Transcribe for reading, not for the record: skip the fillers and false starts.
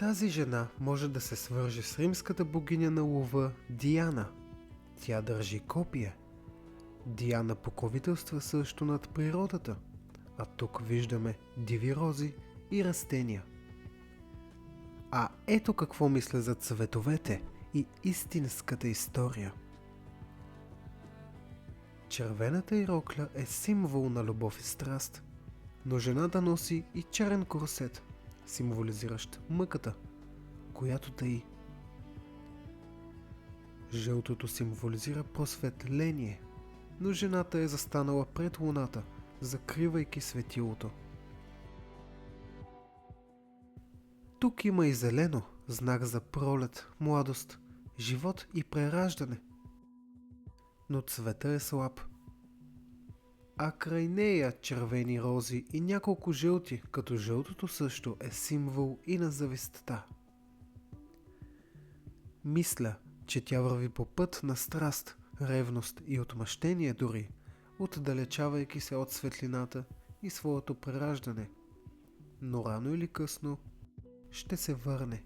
Тази жена може да се свърже с римската богиня на лова Диана. Тя държи копие. Диана покровителства също над природата, а тук виждаме диви рози и растения. А ето какво мисля за цветовете и истинската история. Червената ирокля е символ на любов и страст, но жената носи и черен корсет, символизиращ мъката, която таи. Жълтото символизира просветление, но жената е застанала пред луната, закривайки светилото. Тук има и зелено, знак за пролет, младост, живот и прераждане. Но цвета е слаб. А край нея червени рози и няколко жълти, като жълтото също е символ и на завистта. Мисля, че тя върви по път на страст, ревност и отмъщение дори, отдалечавайки се от светлината и своето прераждане. Но рано или късно ще се върне.